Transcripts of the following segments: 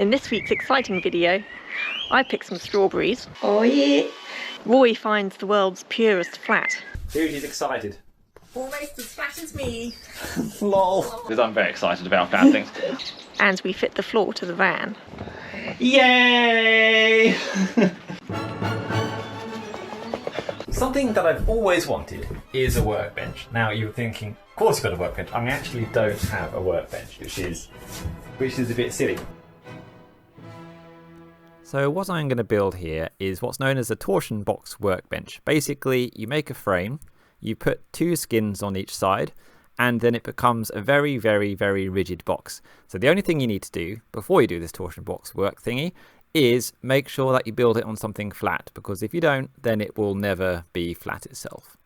In this week's exciting video, I picked some strawberries. Oh yeah! Roy finds the world's purest flat. Who's excited? Almost as flat as me. Lol. Because I'm very excited about flat things. And we fit the floor to the van. Yay! Something that I've always wanted is a workbench. Now you're thinking, of course you've got a workbench. I actually don't have a workbench, which is a bit silly. So what I'm going to build here is what's known as a torsion box workbench. Basically, you make a frame, you put two skins on each side, and then it becomes a very, very, very rigid box. So the only thing you need to do before you do this torsion box work thingy is make sure that you build it on something flat, because if you don't, then it will never be flat itself.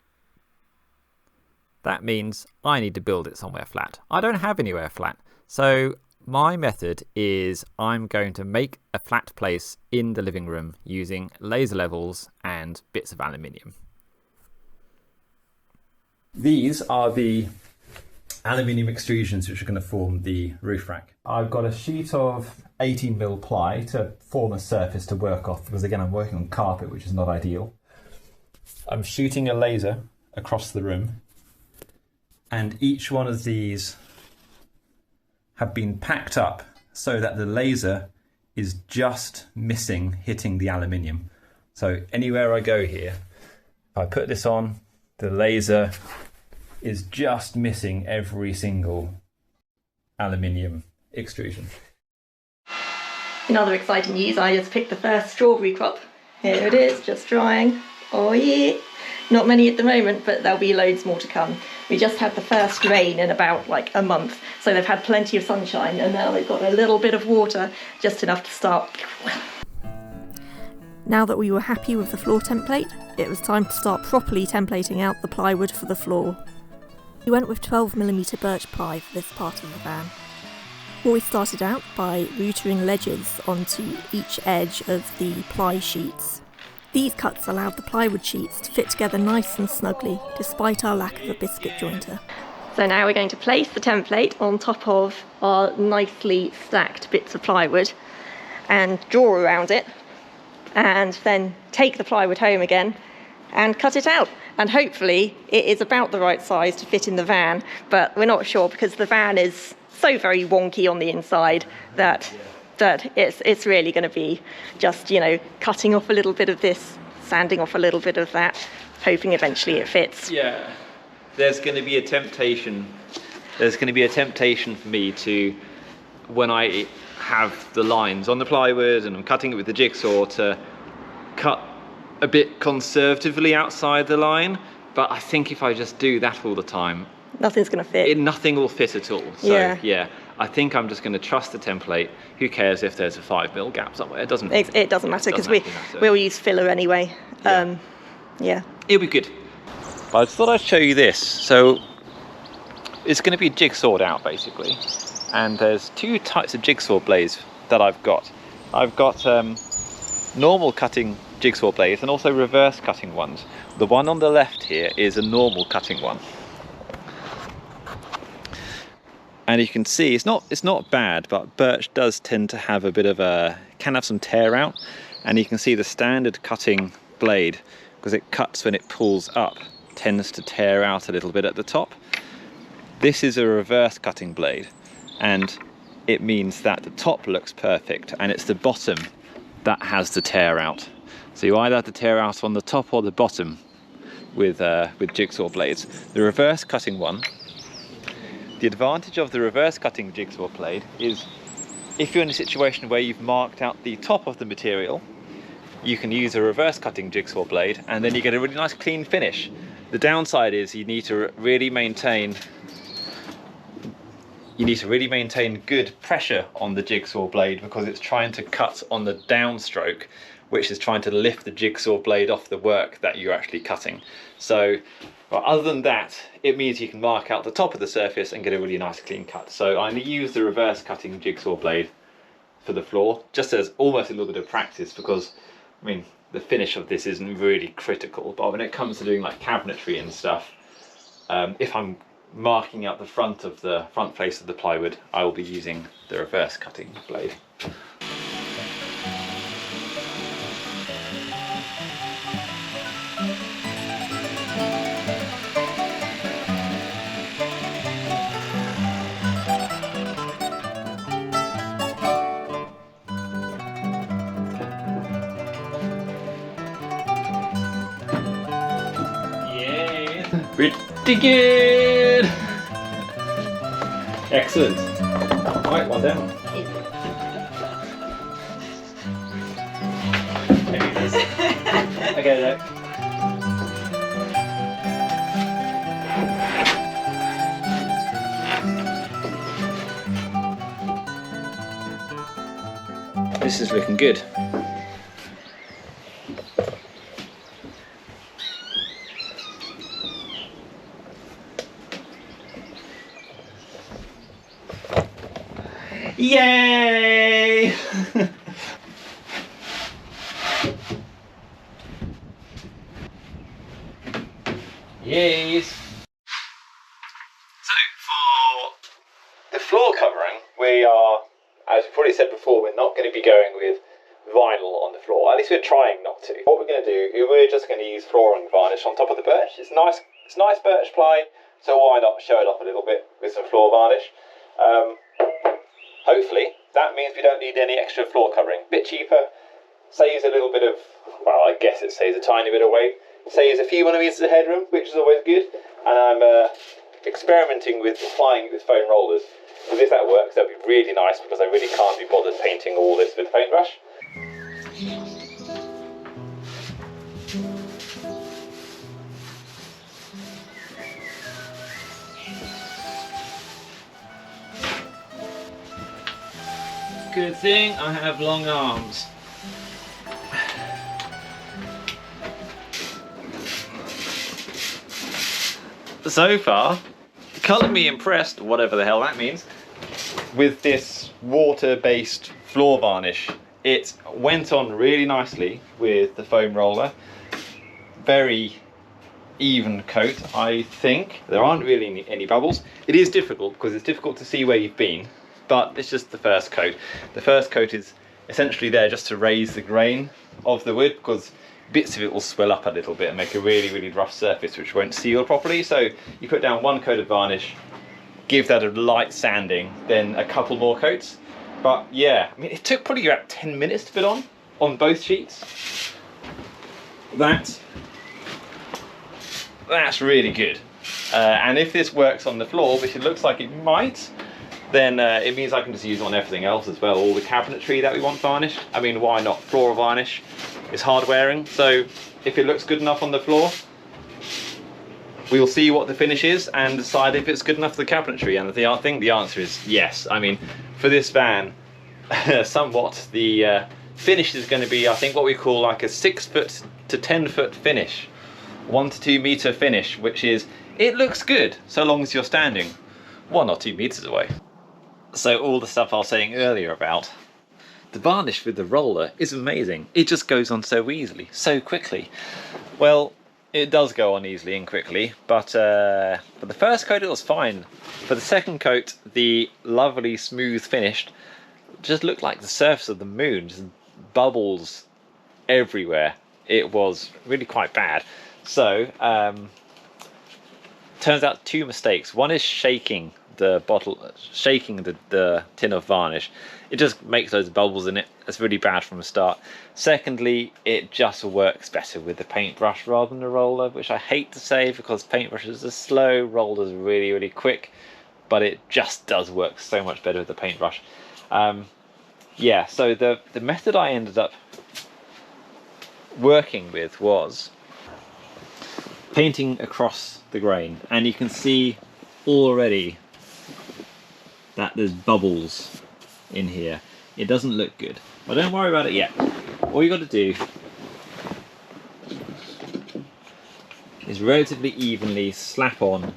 That means I need to build it somewhere flat. I don't have anywhere flat, so my method is I'm going to make a flat place in the living room using laser levels and bits of aluminium. These are the aluminium extrusions which are going to form the roof rack. I've got a sheet of 18mm ply to form a surface to work off, because again I'm working on carpet, which is not ideal. I'm shooting a laser across the room, and each one of these have been packed up so that the laser is just missing hitting the aluminium. So anywhere I go here, if I put this on, the laser is just missing every single aluminium extrusion. In other exciting news, I just picked the first strawberry crop. Here it is, just drying. Oh yeah! Not many at the moment, but there'll be loads more to come. We just had the first rain in about like a month, so they've had plenty of sunshine, and now they've got a little bit of water, just enough to start. Now that we were happy with the floor template, it was time to start properly templating out the plywood for the floor. We went with 12mm birch ply for this part of the van. We started out by routering ledges onto each edge of the ply sheets. These cuts allowed the plywood sheets to fit together nice and snugly, despite our lack of a biscuit jointer. So now we're going to place the template on top of our nicely stacked bits of plywood and draw around it, and then take the plywood home again and cut it out. And hopefully it is about the right size to fit in the van, but we're not sure because the van is so very wonky on the inside that it's really going to be just, you know, cutting off a little bit of this, sanding off a little bit of that, hoping eventually it fits. Yeah, there's going to be a temptation. There's going to be a temptation for me to, when I have the lines on the plywood and I'm cutting it with the jigsaw, to cut a bit conservatively outside the line. But I think if I just do that all the time, nothing's going to fit. Nothing will fit at all. So yeah, I think I'm just going to trust the template. Who cares if there's a 5mm gap somewhere? It doesn't matter, because we'll use filler anyway. Yeah. It'll be good. But I just thought I'd show you this. So it's going to be jigsawed out basically, and there's two types of jigsaw blades that I've got. I've got normal cutting jigsaw blades and also reverse cutting ones. The one on the left here is a normal cutting one. And you can see it's not bad, but birch does tend to have a bit of can have some tear out, and you can see the standard cutting blade, because it cuts when it pulls up, tends to tear out a little bit at the top. This is a reverse cutting blade, and it means that the top looks perfect and it's the bottom that has the tear out. So you either have the tear out on the top or the bottom with jigsaw blades. The reverse cutting one, the advantage of the reverse cutting jigsaw blade is if you're in a situation where you've marked out the top of the material, you can use a reverse cutting jigsaw blade and then you get a really nice clean finish. The downside is you need to really maintain good pressure on the jigsaw blade, because it's trying to cut on the downstroke, which is trying to lift the jigsaw blade off the work that you're actually cutting. So other than that, it means you can mark out the top of the surface and get a really nice clean cut. So I'm going to use the reverse cutting jigsaw blade for the floor, just as almost a little bit of practice, because I mean the finish of this isn't really critical, but when it comes to doing like cabinetry and stuff, if I'm marking out the front face of the plywood, I will be using the reverse cutting blade. Good! Excellent. Right, one down. Okay, there. This is looking good. Yay! Yes. So for the floor covering, we are, as we've probably said before, we're not going to be going with vinyl on the floor. At least we're trying not to. What we're going to do is we're just going to use flooring varnish on top of the birch. It's nice birch ply, so why not show it off a little bit with some floor varnish. Hopefully that means we don't need any extra floor covering. Bit cheaper, saves a little bit of, well, I guess it saves a tiny bit of weight. Saves a few millimetres of headroom, which is always good. And I'm experimenting with applying it with foam rollers. Because if that works, that'd be really nice, because I really can't be bothered painting all this with a paintbrush. Good thing I have long arms. So far, colour me impressed, whatever the hell that means, with this water-based floor varnish. It went on really nicely with the foam roller. Very even coat, I think. There aren't really any bubbles. It is difficult because it's difficult to see where you've been, but it's just the first coat. The first coat is essentially there just to raise the grain of the wood, because bits of it will swell up a little bit and make a really rough surface which won't seal properly. So you put down one coat of varnish, give that a light sanding, then a couple more coats. But yeah, I mean, it took probably about 10 minutes to put on both sheets. That's really good. And if this works on the floor, which it looks like it might, then it means I can just use it on everything else as well. All the cabinetry that we want varnished. I mean, why not? Floor varnish is hard wearing, so if it looks good enough on the floor, we'll see what the finish is and decide if it's good enough for the cabinetry. And I think the answer is yes. I mean, for this van, somewhat the finish is going to be, I think, what we call like a 6 foot to 10 foot finish, 1 to 2 meter finish, which is, it looks good so long as you're standing 1 or 2 meters away. So all the stuff I was saying earlier about the varnish with the roller is amazing. It just goes on so easily, so quickly. Well, it does go on easily and quickly, but for the first coat it was fine. For the second coat, the lovely smooth finish just looked like the surface of the moon, just bubbles everywhere. It was really quite bad. So, turns out 2 mistakes. One is shaking the bottle, shaking the tin of varnish. It just makes loads of bubbles in it. It's really bad from the start. Secondly, it just works better with the paintbrush rather than the roller, which I hate to say because paintbrushes are slow, rollers are really quick, but it just does work so much better with the paintbrush. Yeah, so the method I ended up working with was painting across the grain, and you can see already that there's bubbles in here. It doesn't look good, but don't worry about it yet. All you got to do is relatively evenly slap on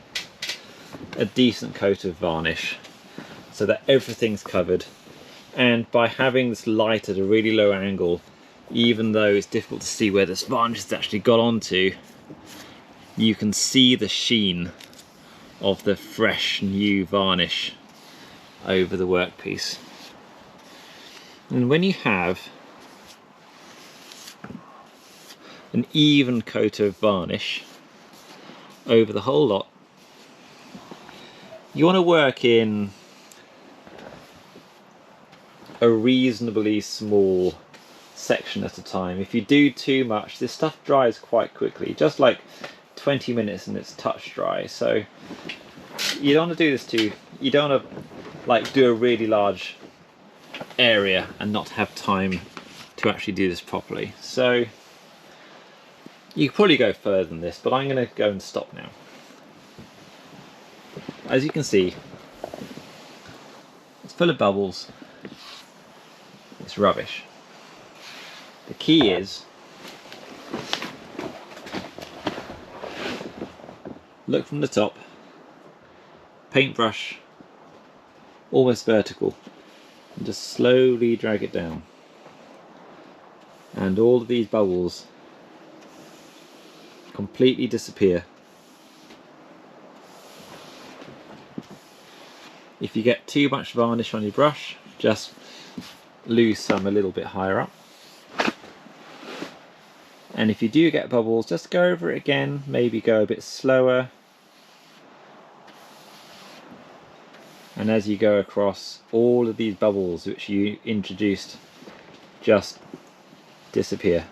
a decent coat of varnish so that everything's covered. And by having this light at a really low angle, even though it's difficult to see where this varnish has actually got onto, you can see the sheen of the fresh new varnish over the workpiece. And when you have an even coat of varnish over the whole lot, you want to work in a reasonably small section at a time. If you do too much, this stuff dries quite quickly, just like 20 minutes and it's touch dry. So you don't want to do this you don't want to like do a really large area and not have time to actually do this properly. So you could probably go further than this, but I'm going to go and stop now. As you can see, it's full of bubbles. It's rubbish. The key is look from the top, paintbrush almost vertical, and just slowly drag it down. And all of these bubbles completely disappear. If you get too much varnish on your brush, just lose some a little bit higher up. And if you do get bubbles, just go over it again, maybe go a bit slower. And as you go across, all of these bubbles which you introduced just disappear.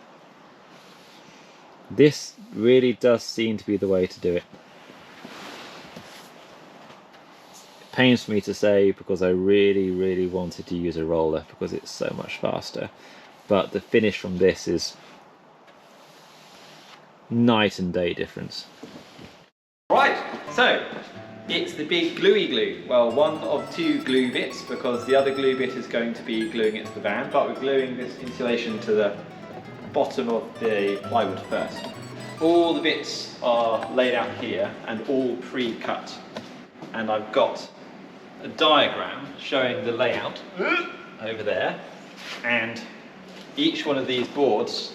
This really does seem to be the way to do it. It pains me to say because I really wanted to use a roller because it's so much faster. But the finish from this is night and day difference. Right, so it's the big gluey glue. Well, one of two glue bits because the other glue bit is going to be gluing it to the van, but we're gluing this insulation to the bottom of the plywood first. All the bits are laid out here and all pre-cut, and I've got a diagram showing the layout over there, and each one of these boards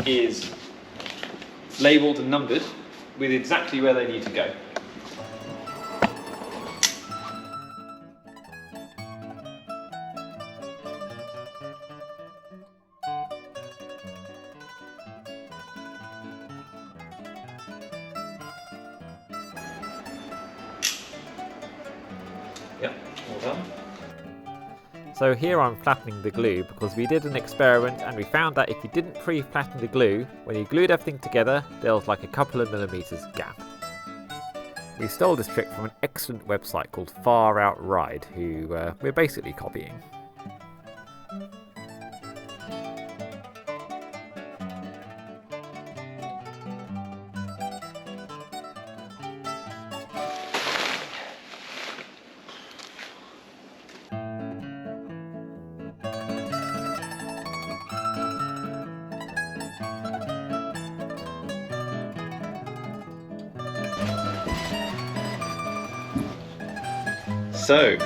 is labelled and numbered with exactly where they need to go. Yep, all done. So here I'm flattening the glue because we did an experiment and we found that if you didn't pre-flatten the glue, when you glued everything together, there was like a couple of millimeters gap. We stole this trick from an excellent website called Far Out Ride, who we're basically copying. So,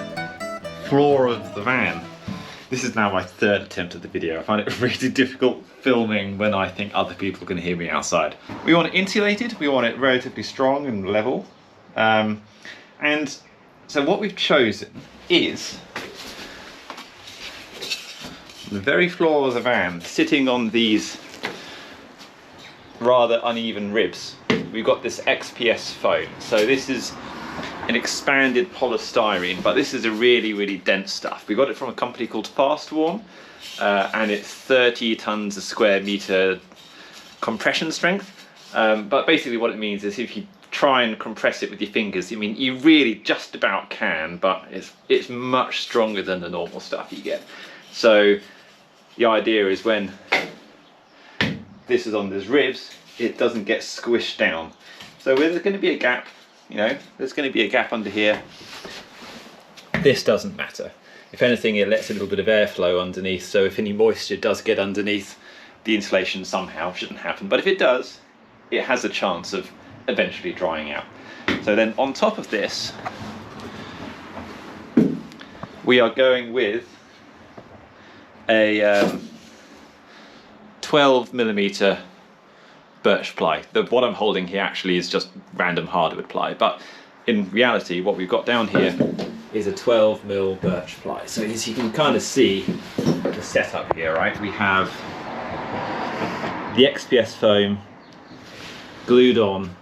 floor of the van. This is now my third attempt at the video. I find it really difficult filming when I think other people can hear me outside. We want it insulated, we want it relatively strong and level. And so what we've chosen is the very floor of the van, sitting on these rather uneven ribs. We've got this XPS foam. So this is an expanded polystyrene, but this is a really dense stuff. We got it from a company called Fast Warm, and it's 30 tons a square meter compression strength. But basically what it means is if you try and compress it with your fingers, I mean, you really just about can, but it's much stronger than the normal stuff you get. So the idea is when this is on these ribs, it doesn't get squished down. So there's going to be a gap. You know, there's going to be a gap under here. This doesn't matter. If anything, it lets a little bit of airflow underneath, so if any moisture does get underneath, the insulation somehow shouldn't happen. But if it does, it has a chance of eventually drying out. So then on top of this, we are going with a 12mm birch ply. What I'm holding here actually is just random hardwood ply, but in reality what we've got down here is a 12mm birch ply. So as you can kind of see the setup here, right? We have the XPS foam glued on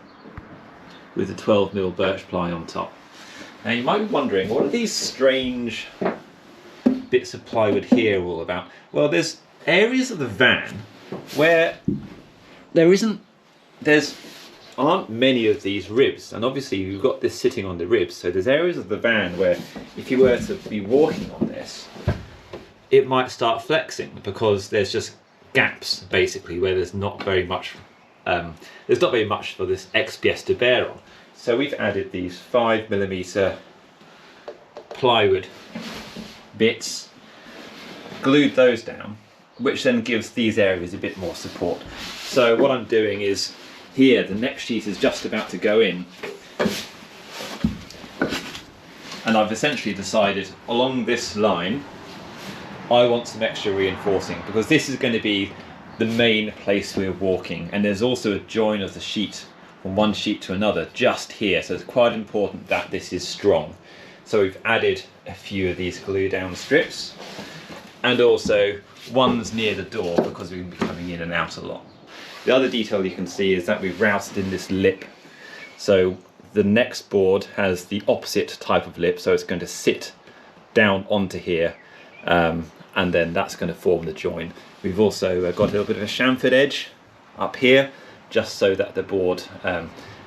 with a 12mm birch ply on top. Now you might be wondering, what are these strange bits of plywood here all about? Well, there's areas of the van where there's aren't many of these ribs, and obviously you've got this sitting on the ribs, so there's areas of the van where if you were to be walking on this, it might start flexing because there's just gaps basically where there's not very much for this XPS to bear on. So we've added these 5mm plywood bits, glued those down, which then gives these areas a bit more support. So what I'm doing is here, the next sheet is just about to go in, and I've essentially decided along this line I want some extra reinforcing because this is going to be the main place we're walking, and there's also a join of the sheet from one sheet to another just here, so it's quite important that this is strong. So we've added a few of these glue down strips, and also ones near the door because we're going to be coming in and out a lot. The other detail you can see is that we've routed in this lip, so the next board has the opposite type of lip, so it's going to sit down onto here, and then that's going to form the join. We've also got a little bit of a chamfered edge up here, just so that the board,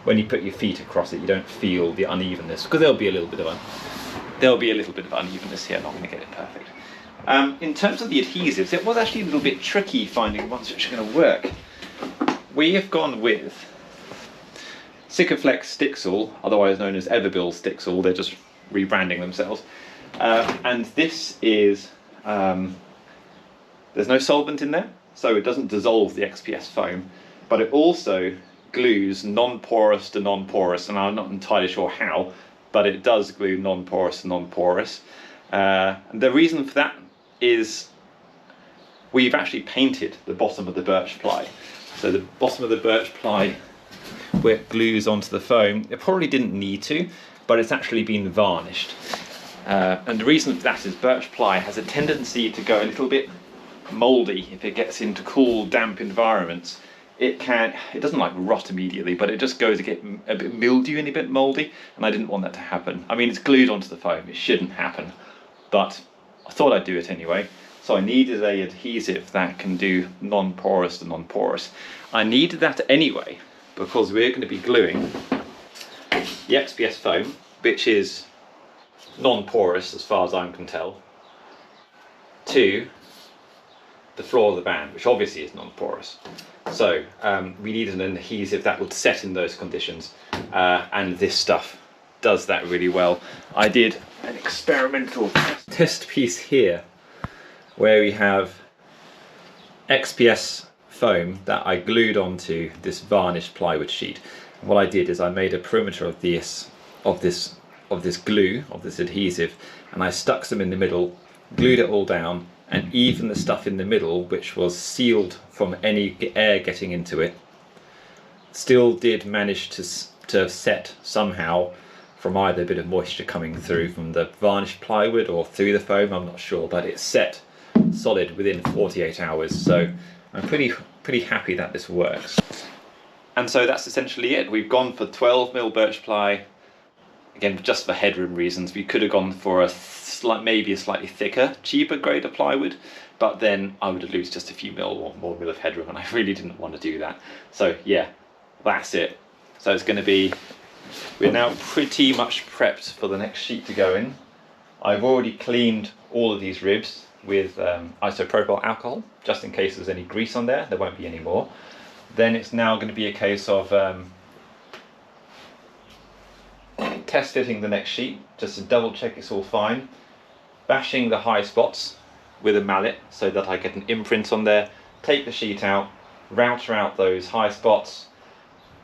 when you put your feet across it, you don't feel the unevenness, because there'll be a little bit of unevenness here. I'm not going to get it perfect. In terms of the adhesives, it was actually a little bit tricky finding ones which are going to work. We have gone with Sikaflex Stixel, otherwise known as Everbill Stixel. They're just rebranding themselves. And this is, there's no solvent in there, so it doesn't dissolve the XPS foam, but it also glues non-porous to non-porous, and I'm not entirely sure how, but it does glue non-porous to non-porous. And the reason for that is we've actually painted the bottom of the birch ply. So the bottom of the birch ply, where it glues onto the foam, it probably didn't need to, but it's actually been varnished. And the reason for that is birch ply has a tendency to go a little bit mouldy if it gets into cool, damp environments. It doesn't like rot immediately, but it just goes to get a bit mildewy and a bit mouldy, and I didn't want that to happen. I mean, it's glued onto the foam, it shouldn't happen, but I thought I'd do it anyway. So I needed an adhesive that can do non-porous to non-porous. I needed that anyway because we're going to be gluing the XPS foam, which is non-porous as far as I can tell, to the floor of the van, which obviously is non-porous. So we needed an adhesive that would set in those conditions, and this stuff does that really well. I did an experimental test piece here where we have XPS foam that I glued onto this varnished plywood sheet. And what I did is I made a perimeter of this glue, of this adhesive, and I stuck them in the middle, glued it all down, and even the stuff in the middle, which was sealed from any air getting into it, still did manage to set somehow from either a bit of moisture coming through from the varnished plywood or through the foam, I'm not sure, but it set solid within 48 hours. So I'm pretty happy that this works. And so that's essentially it. We've gone for 12mm birch ply. Again, just for headroom reasons, we could have gone for maybe a slightly thicker, cheaper grade of plywood, but then I would lose just a few mil or more mil of headroom, and I really didn't want to do that. So yeah, that's it. So it's going to be, we're now pretty much prepped for the next sheet to go in. I've already cleaned all of these ribs with isopropyl alcohol, just in case there's any grease on there. There won't be any more. Then it's now going to be a case of test fitting the next sheet, just to double check it's all fine, bashing the high spots with a mallet so that I get an imprint on there, take the sheet out, router out those high spots,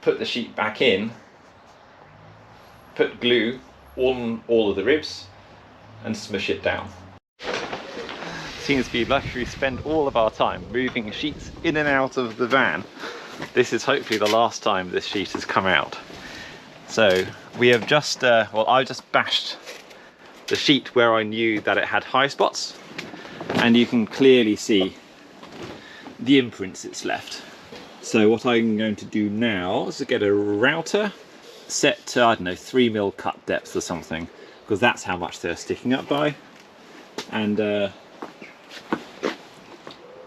put the sheet back in, put glue on all of the ribs, and smush it down. Seems to be like we spend all of our time moving sheets in and out of the van. This is hopefully the last time this sheet has come out. So we have just, well, I just bashed the sheet where I knew that it had high spots, and you can clearly see the imprints it's left. So what I'm going to do now is to get a router set to, I don't know, 3mm cut depth or something, because that's how much they're sticking up by, and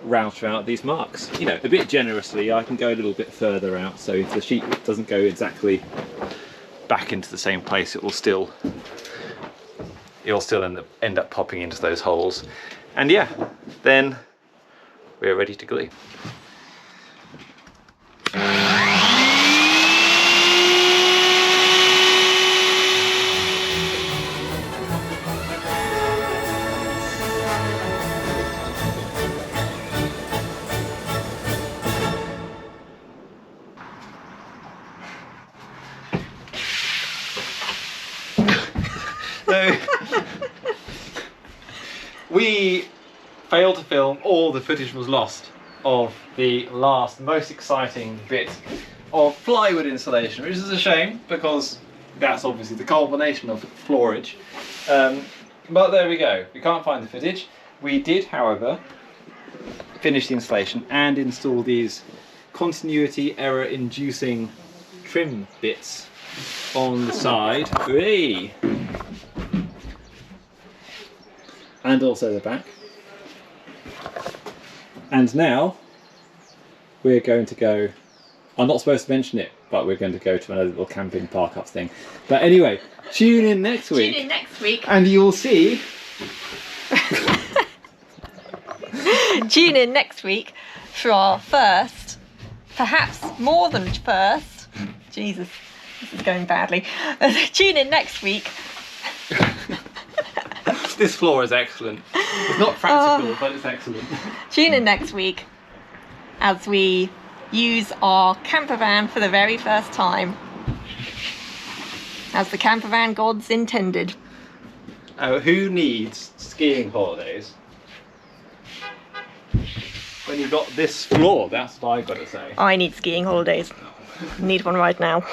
router out these marks. You know, a bit generously, I can go a little bit further out, so if the sheet doesn't go exactly back into the same place, it'll still end up popping into those holes. And yeah, then we're ready to glue. So we failed to film, all the footage was lost of the last most exciting bit of plywood installation, which is a shame because that's obviously the culmination of floorage. But there we go, we can't find the footage. We did, however, finish the installation and install these continuity error inducing trim bits on the side. Hey! And also the back. And now we're going to go, I'm not supposed to mention it, but we're going to go to another little camping park up thing. But anyway, tune in next week. Tune in next week. And you'll see. Tune in next week for our first, perhaps more than first. Jesus, this is going badly. Tune in next week. This floor is excellent. It's not practical, but it's excellent. Tune in next week as we use our camper van for the very first time, as the camper van gods intended. Oh, who needs skiing holidays when you've got this floor? That's what I've got to say. I need skiing holidays. Need one right now.